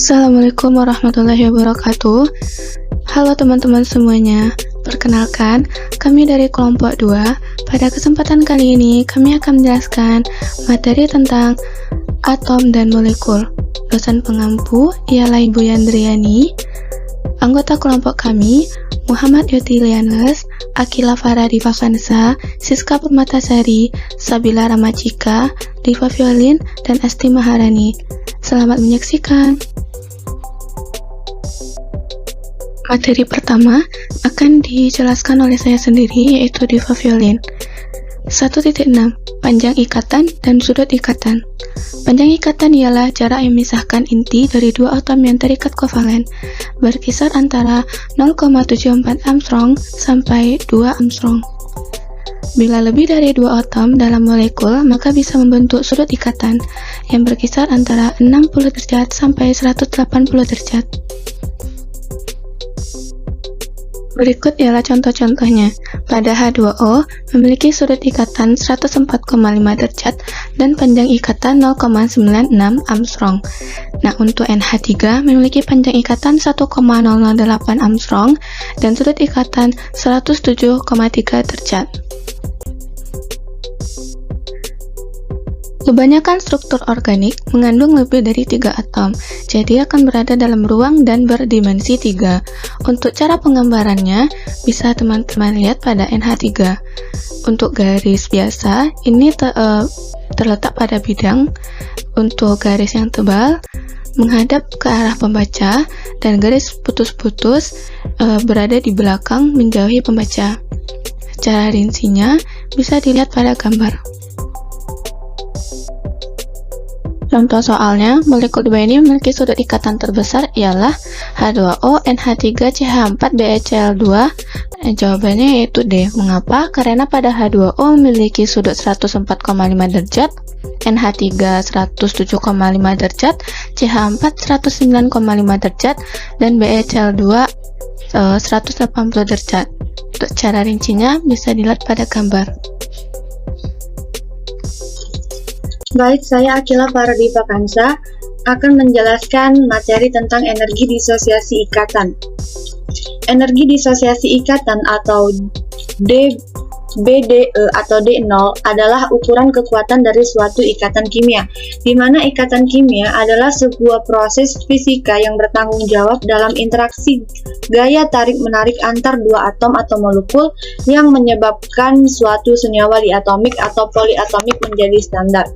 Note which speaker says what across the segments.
Speaker 1: Assalamualaikum warahmatullahi wabarakatuh. Halo teman-teman semuanya. Perkenalkan, kami dari kelompok 2. Pada kesempatan kali ini, kami akan menjelaskan materi tentang atom dan molekul. Dosen pengampu ialah Ibu Yandriani. Anggota kelompok kami, Muhammad Yotilianus, Akila Farah Diva Kansa, Siska Permatasari, Sabila Ramacika, Diva Violin, dan Asti Maharani. Selamat menyaksikan. Materi pertama akan dijelaskan oleh saya sendiri, yaitu Diva Violin. 1.6. Panjang ikatan dan sudut ikatan. Panjang ikatan ialah jarak yang memisahkan inti dari dua atom yang terikat kovalen, berkisar antara 0,74 Armstrong sampai 2 Armstrong. Bila lebih dari dua atom dalam molekul, maka bisa membentuk sudut ikatan yang berkisar antara 60 derajat sampai 180 derajat. Berikut ialah contoh-contohnya. Pada H2O memiliki sudut ikatan 104,5 derajat dan panjang ikatan 0,96 Armstrong. Nah, untuk NH3 memiliki panjang ikatan 1,008 Armstrong dan sudut ikatan 107,3 derajat. Kebanyakan struktur organik mengandung lebih dari 3 atom, jadi akan berada dalam ruang dan berdimensi 3. Untuk cara penggambarannya, bisa teman-teman lihat pada NH3. Untuk garis biasa, ini terletak pada bidang. Untuk garis yang tebal, menghadap ke arah pembaca, dan garis putus-putus berada di belakang menjauhi pembaca. Cara rincinya bisa dilihat pada gambar. Contoh soalnya, molekul 2 ini memiliki sudut ikatan terbesar ialah H2O, NH3, CH4, BeCl2. Jawabannya yaitu D. Mengapa? Karena pada H2O memiliki sudut 104,5 derajat, NH3 107,5 derajat, CH4 109,5 derajat, dan BeCl2 180 derajat. Untuk cara rincinya bisa dilihat pada gambar.
Speaker 2: Baik, saya Akila Farah Diva Kansa akan menjelaskan materi tentang energi disosiasi ikatan. Energi disosiasi ikatan atau BDE atau D0 adalah ukuran kekuatan dari suatu ikatan kimia, di mana ikatan kimia adalah sebuah proses fisika yang bertanggung jawab dalam interaksi gaya tarik-menarik antar dua atom atau molekul yang menyebabkan suatu senyawa diatomik atau poliatomik menjadi standar.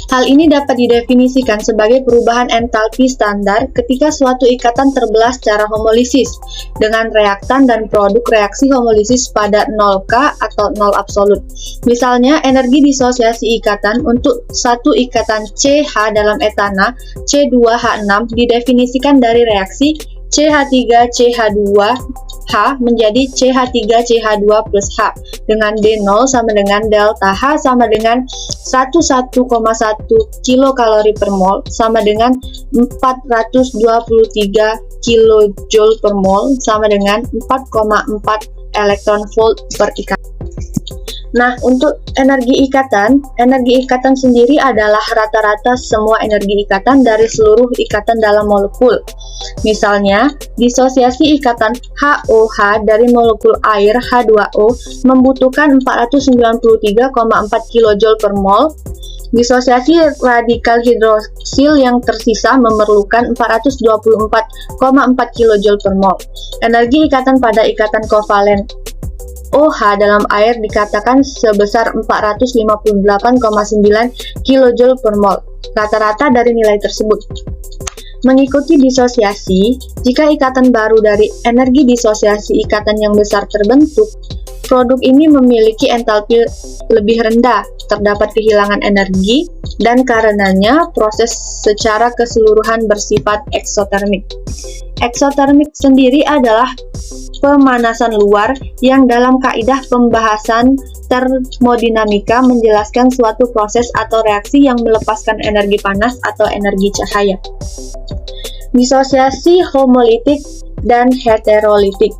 Speaker 2: Hal ini dapat didefinisikan sebagai perubahan entalpi standar ketika suatu ikatan terbelah secara homolisis dengan reaktan dan produk reaksi homolisis pada 0K atau 0 absolut. Misalnya, energi disosiasi ikatan untuk satu ikatan CH dalam etana C2H6 didefinisikan dari reaksi CH3CH2H menjadi CH3CH2 plus H dengan D0 sama dengan delta H sama dengan 11,1 kilokalori per mol sama dengan 423 kilojoule per mol sama dengan 4,4 elektron volt per ikatan. Nah, untuk energi ikatan sendiri adalah rata-rata semua energi ikatan dari seluruh ikatan dalam molekul. Misalnya, disosiasi ikatan HOH dari molekul air H2O membutuhkan 493,4 kJ per mol. Disosiasi radikal hidroksil yang tersisa memerlukan 424,4 kJ per mol. Energi ikatan pada ikatan kovalen OH dalam air dikatakan sebesar 458,9 kJ per mol, rata-rata dari nilai tersebut. Mengikuti disosiasi, jika ikatan baru dari energi disosiasi ikatan yang besar terbentuk, produk ini memiliki entalpi lebih rendah, terdapat kehilangan energi, dan karenanya proses secara keseluruhan bersifat eksotermik. Eksotermik sendiri adalah pemanasan luar yang dalam kaidah pembahasan termodinamika menjelaskan suatu proses atau reaksi yang melepaskan energi panas atau energi cahaya. Disosiasi homolitik dan heterolitik.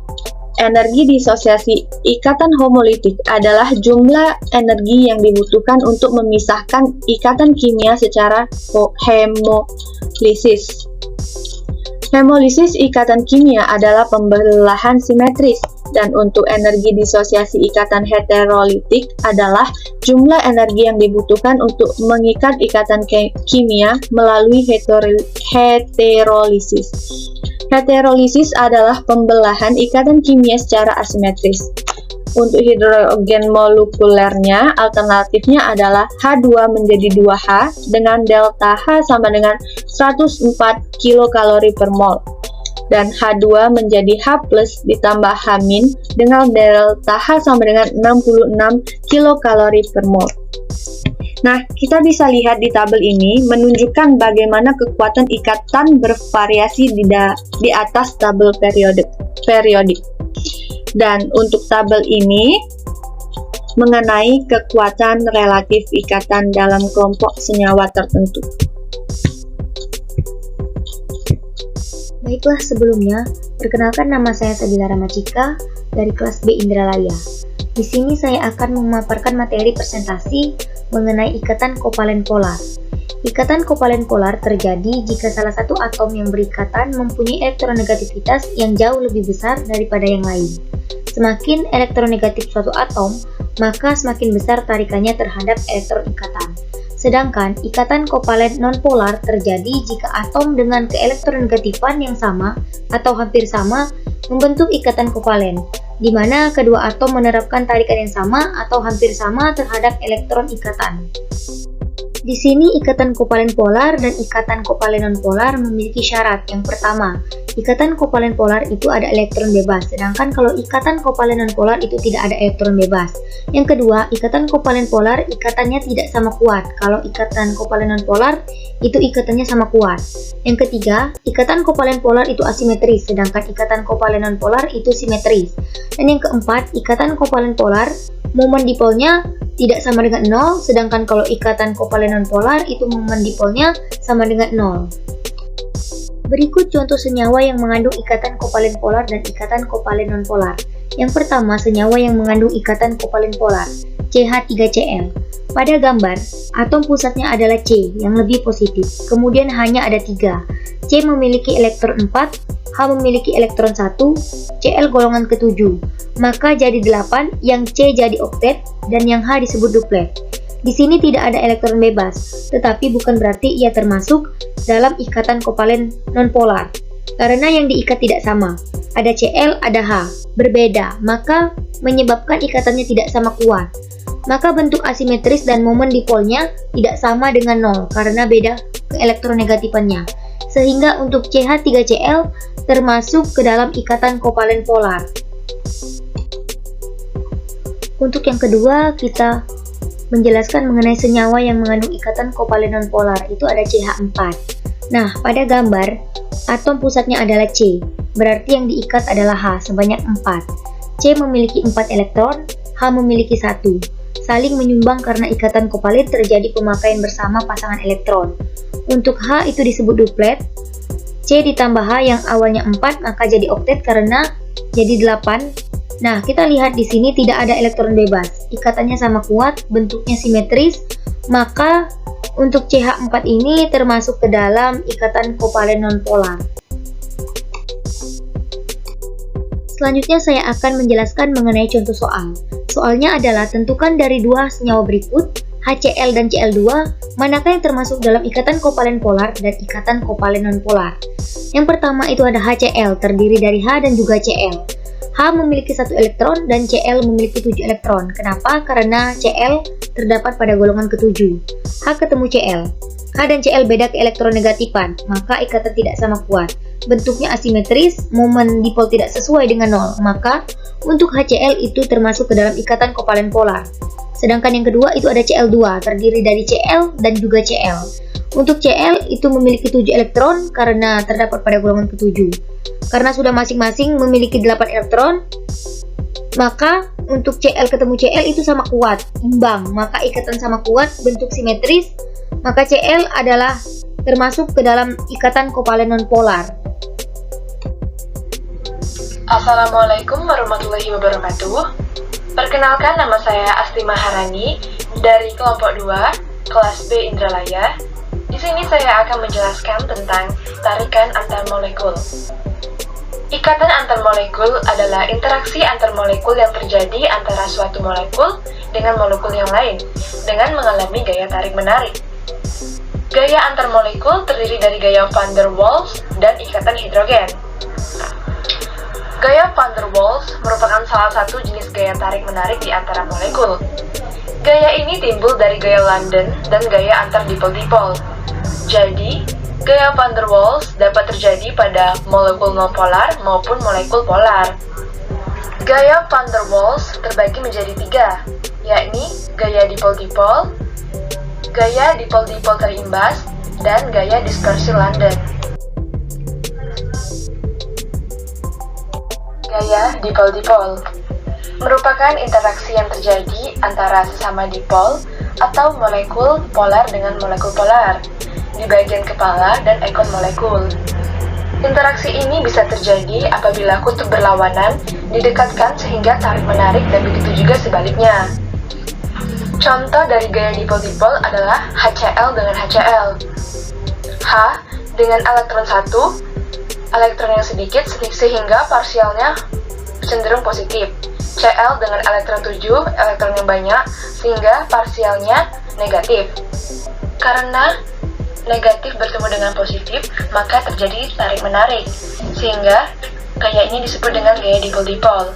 Speaker 2: Energi disosiasi ikatan homolitik adalah jumlah energi yang dibutuhkan untuk memisahkan ikatan kimia secara hemolisis. Hemolisis ikatan kimia adalah pembelahan simetris, dan untuk energi disosiasi ikatan heterolitik adalah jumlah energi yang dibutuhkan untuk mengikat ikatan kimia melalui heterolisis. Heterolisis adalah pembelahan ikatan kimia secara asimetris. Untuk hidrogen molekulernya, alternatifnya adalah H2 menjadi 2H dengan delta H sama dengan 104 kilokalori per mol. Dan H2 menjadi H plus ditambah H min dengan delta H sama dengan 66 kilokalori per mol. Nah, kita bisa lihat di tabel ini menunjukkan bagaimana kekuatan ikatan bervariasi di atas tabel periodik. Dan untuk tabel ini mengenai kekuatan relatif ikatan dalam kelompok senyawa tertentu.
Speaker 3: Baiklah, sebelumnya, perkenalkan nama saya Sabila Ramacika dari kelas B Indralaya. Di sini saya akan memaparkan materi presentasi mengenai ikatan kovalen polar. Ikatan kovalen polar terjadi jika salah satu atom yang berikatan mempunyai elektronegativitas yang jauh lebih besar daripada yang lain. Semakin elektronegatif suatu atom, maka semakin besar tarikannya terhadap elektron ikatan. Sedangkan ikatan kovalen nonpolar terjadi jika atom dengan keelektronegatifan yang sama atau hampir sama membentuk ikatan kovalen, di mana kedua atom menerapkan tarikan yang sama atau hampir sama terhadap elektron ikatan. Di sini ikatan kovalen polar dan ikatan kovalen nonpolar memiliki syarat. Yang pertama, ikatan kovalen polar itu ada elektron bebas, sedangkan kalau ikatan kovalen nonpolar itu tidak ada elektron bebas. Yang kedua, ikatan kovalen polar ikatannya tidak sama kuat, kalau ikatan kovalen nonpolar itu ikatannya sama kuat. Yang ketiga, ikatan kovalen polar itu asimetris, sedangkan ikatan kovalen nonpolar itu simetris. Dan yang keempat, ikatan kovalen polar momen dipolnya tidak sama dengan 0, sedangkan kalau ikatan kovalen nonpolar itu momen dipolnya sama dengan 0. Berikut contoh senyawa yang mengandung ikatan kovalen polar dan ikatan kovalen nonpolar. Yang pertama, senyawa yang mengandung ikatan kovalen polar, CH3Cl. Pada gambar, atom pusatnya adalah C yang lebih positif, kemudian hanya ada 3. C memiliki elektron 4, H memiliki elektron 1, Cl golongan ke-7. Maka jadi 8, yang C jadi oktet, dan yang H disebut duplet. Di sini tidak ada elektron bebas, tetapi bukan berarti ia termasuk dalam ikatan kovalen nonpolar, karena yang diikat tidak sama. Ada Cl, ada H, berbeda, maka menyebabkan ikatannya tidak sama kuat. Maka bentuk asimetris dan momen dipolnya tidak sama dengan 0, karena beda keelektronegatifannya. Sehingga untuk CH3Cl termasuk ke dalam ikatan kovalen polar. Untuk yang kedua, kita menjelaskan mengenai senyawa yang mengandung ikatan kovalen nonpolar, itu ada CH4. Nah, pada gambar, atom pusatnya adalah C, berarti yang diikat adalah H sebanyak 4. C memiliki 4 elektron, H memiliki 1. Saling menyumbang karena ikatan kovalen terjadi pemakaian bersama pasangan elektron. Untuk H itu disebut duplet, C ditambah H yang awalnya 4 maka jadi oktet karena jadi 8. Nah, kita lihat di sini tidak ada elektron bebas, ikatannya sama kuat, bentuknya simetris, maka untuk CH4 ini termasuk ke dalam ikatan kovalen nonpolar. Selanjutnya saya akan menjelaskan mengenai contoh soal. Soalnya adalah tentukan dari dua senyawa berikut, HCl dan Cl2, manakah yang termasuk dalam ikatan kovalen polar dan ikatan kovalen nonpolar. Yang pertama itu ada HCl, terdiri dari H dan juga Cl. H memiliki 1 elektron dan Cl memiliki 7 elektron. Kenapa? Karena Cl terdapat pada golongan ke-7. H ketemu Cl. H dan Cl beda keelektronegatifan, maka ikatan tidak sama kuat. Bentuknya asimetris, momen dipol tidak sesuai dengan 0, maka untuk HCl itu termasuk ke dalam ikatan kovalen polar. Sedangkan yang kedua itu ada Cl2, terdiri dari Cl dan juga Cl. Untuk Cl itu memiliki 7 elektron karena terdapat pada golongan ke-7. Karena sudah masing-masing memiliki 8 elektron, maka untuk Cl ketemu Cl itu sama kuat, imbang, maka ikatan sama kuat, bentuk simetris, maka Cl adalah termasuk ke dalam ikatan kovalen nonpolar.
Speaker 4: Assalamualaikum warahmatullahi wabarakatuh. Perkenalkan, nama saya Asti Maharani dari kelompok 2, kelas B Indralaya. Di Di sini saya akan menjelaskan tentang tarikan antar molekul. Ikatan antar molekul adalah interaksi antar molekul yang terjadi antara suatu molekul dengan molekul yang lain dengan mengalami gaya tarik-menarik. Gaya antar molekul terdiri dari gaya van der Waals dan ikatan hidrogen. Gaya van der Waals merupakan salah satu jenis gaya tarik-menarik di antara molekul. Gaya ini timbul dari gaya London dan gaya antar dipol-dipol. Jadi, gaya van der Waals dapat terjadi pada molekul non-polar maupun molekul polar. Gaya van der Waals terbagi menjadi 3, yakni gaya dipol-dipol, gaya dipol-dipol terimbas, dan gaya dispersi London. Gaya dipol-dipol merupakan interaksi yang terjadi antara sesama dipol atau molekul polar dengan molekul polar di bagian kepala dan ekor molekul. Interaksi ini bisa terjadi apabila kutub berlawanan didekatkan sehingga tarik-menarik dan begitu juga sebaliknya. Contoh dari gaya dipol-dipol adalah HCl dengan HCl. H dengan elektron 1, elektron yang sedikit sehingga parsialnya cenderung positif. Cl dengan elektron 7, elektron yang banyak sehingga parsialnya negatif. Karena negatif bertemu dengan positif, maka terjadi tarik-menarik, sehingga gaya ini disebut dengan gaya dipol-dipol.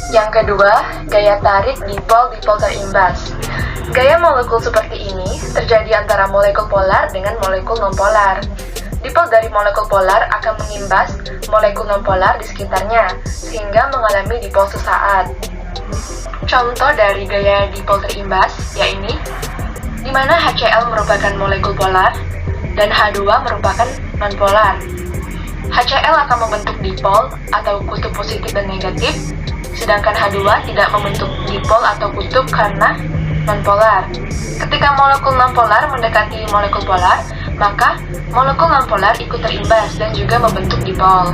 Speaker 4: Yang kedua, gaya tarik dipol-dipol terimbas. Gaya molekul seperti ini terjadi antara molekul polar dengan molekul non-polar. Dipol dari molekul polar akan mengimbas molekul non-polar di sekitarnya, sehingga mengalami dipol sesaat. Contoh dari gaya dipol terimbas, yaitu di mana HCl merupakan molekul polar dan H2 merupakan non-polar. HCl akan membentuk dipol atau kutub positif dan negatif, sedangkan H2 tidak membentuk dipol atau kutub karena non-polar. Ketika molekul non-polar mendekati molekul polar, maka molekul non-polar ikut terimbas dan juga membentuk dipol.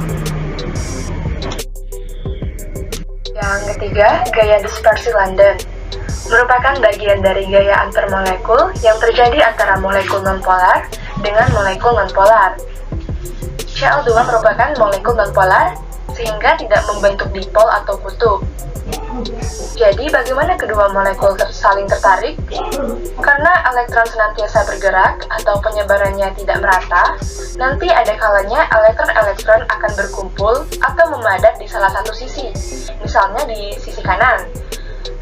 Speaker 4: Yang ketiga, gaya dispersi London merupakan bagian dari gaya antar molekul yang terjadi antara molekul non-polar dengan molekul non-polar. Cl2 merupakan molekul non-polar sehingga tidak membentuk dipol atau kutub. Jadi, bagaimana kedua molekul saling tertarik? Karena elektron senantiasa bergerak atau penyebarannya tidak merata, nanti ada kalanya elektron-elektron akan berkumpul atau memadat di salah satu sisi, misalnya di sisi kanan.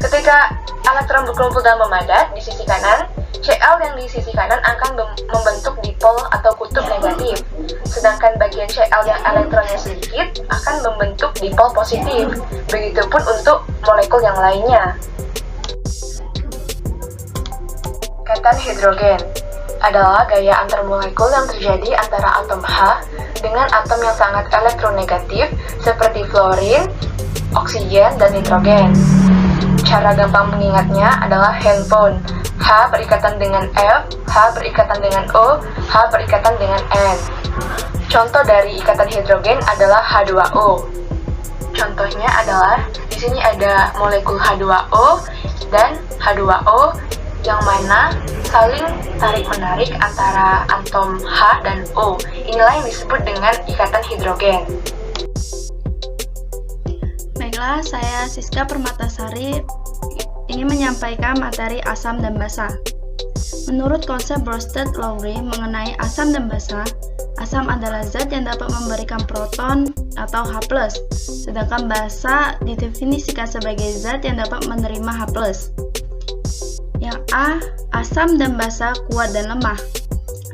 Speaker 4: Ketika elektron berkumpul dan memadat di sisi kanan, Cl yang di sisi kanan akan membentuk dipol atau kutub negatif, sedangkan bagian Cl yang elektronnya sedikit akan membentuk dipol positif. Begitupun untuk molekul yang lainnya. Ikatan hidrogen adalah gaya antar molekul yang terjadi antara atom H dengan atom yang sangat elektronegatif seperti fluorin, oksigen, dan nitrogen. Cara gampang mengingatnya adalah handphone. H berikatan dengan F, H berikatan dengan O, H berikatan dengan N. Contoh dari ikatan hidrogen adalah H2O. Contohnya adalah di sini ada molekul H2O dan H2O yang mana saling tarik-menarik antara atom H dan O. Inilah yang disebut dengan ikatan hidrogen.
Speaker 1: Baiklah, saya Siska Permatasari ingin menyampaikan materi asam dan basa. Menurut konsep Bronsted-Lowry mengenai asam dan basa, asam adalah zat yang dapat memberikan proton atau H+, sedangkan basa didefinisikan sebagai zat yang dapat menerima H+. Yang A, asam dan basa kuat dan lemah.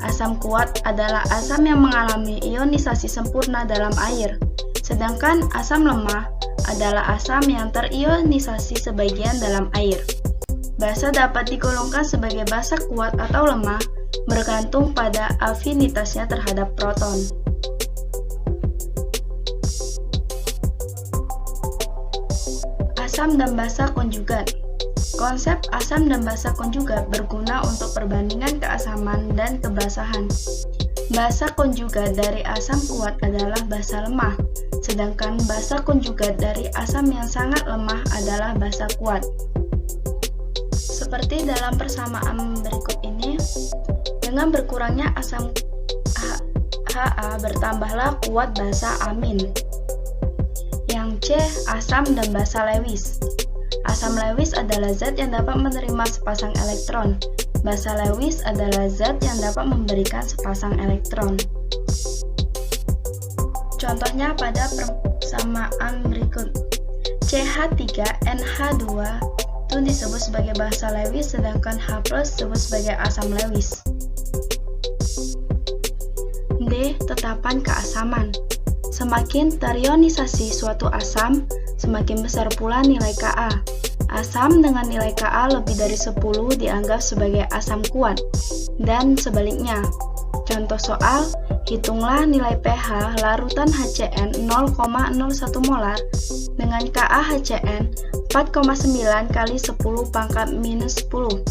Speaker 1: Asam kuat adalah asam yang mengalami ionisasi sempurna dalam air, sedangkan asam lemah adalah asam yang terionisasi sebagian dalam air. Basa dapat digolongkan sebagai basa kuat atau lemah bergantung pada afinitasnya terhadap proton. Asam dan basa konjugat. Konsep asam dan basa konjugat berguna untuk perbandingan keasaman dan kebasahan. Basa konjugat dari asam kuat adalah basa lemah, sedangkan basa konjugat dari asam yang sangat lemah adalah basa kuat. Seperti dalam persamaan berikut ini,
Speaker 5: Dengan berkurangnya asam Ha bertambahlah kuat basa amin. Yang C, asam dan basa Lewis. Asam Lewis adalah zat yang dapat menerima sepasang elektron. Basa Lewis adalah zat yang dapat memberikan sepasang elektron. Contohnya pada persamaan berikut. CH3NH2 itu disebut sebagai basa Lewis, sedangkan H+ disebut sebagai asam Lewis. D. Tetapan keasaman. Semakin terionisasi suatu asam, semakin besar pula nilai Ka. Asam dengan nilai Ka lebih dari 10 dianggap sebagai asam kuat, dan sebaliknya. Contoh soal, hitunglah nilai pH larutan HCN 0,01 molar dengan Ka HCN 4,9 kali 10 pangkat minus 10.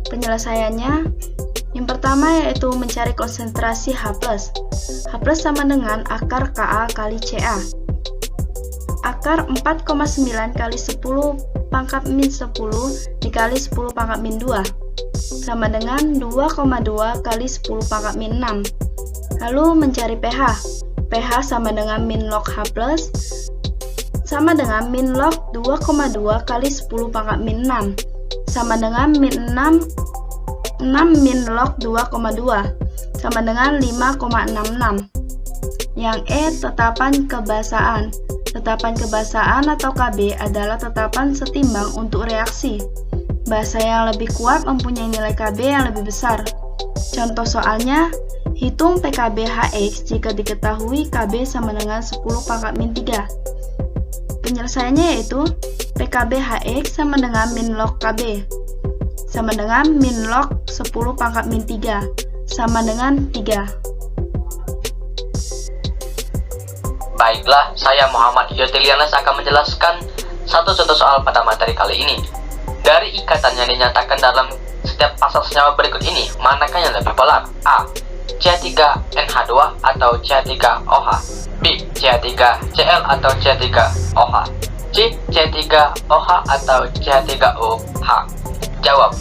Speaker 5: Penyelesaiannya, yang pertama yaitu mencari konsentrasi H+. H+ sama dengan akar Ka kali Ca. Akar 4,9 kali 10 pangkat min 10 dikali 10 pangkat min 2 sama dengan 2,2 kali 10 pangkat min 6. Lalu mencari pH. pH sama dengan min log H+ sama dengan min log 2,2 kali 10 pangkat min 6 sama dengan min 6 min log 2,2 sama dengan 5,66. Yang E, tetapan kebasaan. Tetapan kebasaan atau Kb adalah tetapan setimbang untuk reaksi. Basa yang lebih kuat mempunyai nilai Kb yang lebih besar. Contoh soalnya, hitung PKB-HX jika diketahui Kb sama dengan 10 pangkat min 3. Penyelesaiannya yaitu PKB-HX sama dengan min log Kb sama dengan min log 10 pangkat min 3 sama dengan 3.
Speaker 6: Baiklah, saya Muhammad Yotilianes akan menjelaskan satu contoh soal pada materi kali ini. Dari ikatan yang dinyatakan dalam setiap pasal senyawa berikut ini, manakah yang lebih polar? A. CH3NH2 atau CH3OH. B. CH3Cl atau CH3OH. C. CH3OH atau CH3OH. Jawab.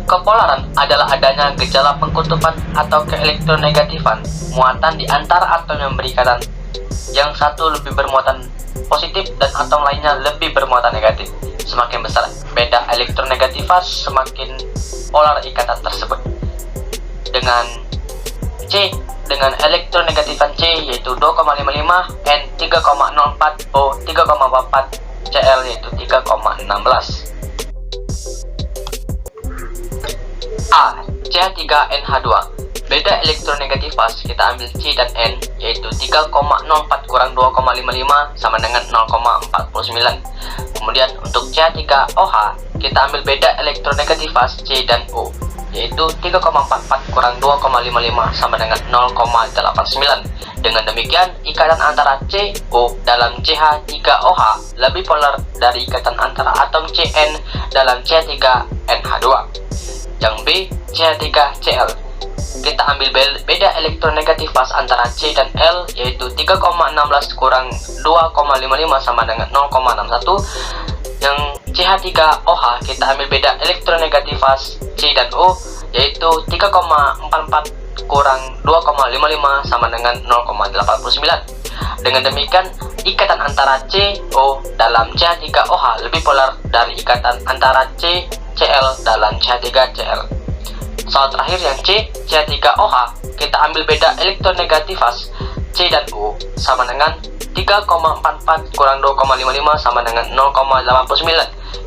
Speaker 6: Kepolaran adalah adanya gejala pengkutupan atau keelektronegatifan muatan di antara atom yang berikatan. Yang satu lebih bermuatan positif dan atom lainnya lebih bermuatan negatif. Semakin besar beda elektronegativitas, semakin polar ikatan tersebut. Dengan C, dengan elektronegatifan C yaitu 2,55, N 3,04, O 3,44, Cl yaitu 3,16. A. CH3NH2. Beda elektronegativitas kita ambil C dan N yaitu 3,04 kurang 2,55 sama dengan 0,49. Kemudian untuk CH3OH kita ambil beda elektronegativitas C dan O yaitu 3,44 kurang 2,55 sama dengan 0,89. Dengan demikian, ikatan antara CO dalam CH3OH lebih polar dari ikatan antara atom Cn dalam CH3NH2. Yang B, CH3Cl. Kita ambil beda elektronegatifas antara C dan L yaitu 3,16 kurang 2,55 sama dengan 0,61. Yang CH3OH kita ambil beda elektronegatifas C dan O yaitu 3,44 kurang 2,55 sama dengan 0,89. Dengan demikian, ikatan antara CO dalam CH3OH lebih polar dari ikatan antara CL dalam CH3Cl. Soal terakhir yang C, CH3OH, kita ambil beda elektronegatifas C dan O sama dengan 3,44 kurang 2,55 sama dengan 0,89.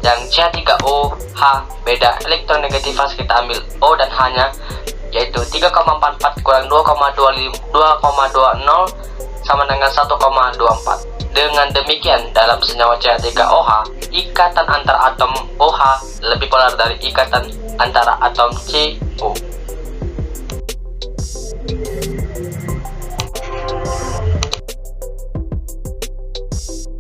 Speaker 6: Yang CH3OH, beda elektronegatifas kita ambil O dan H-nya yaitu 3,44 kurang 2,20 sama dengan 1,24. Dengan demikian, dalam senyawa CH3OH, ikatan antara atom OH lebih polar dari ikatan antara atom CO.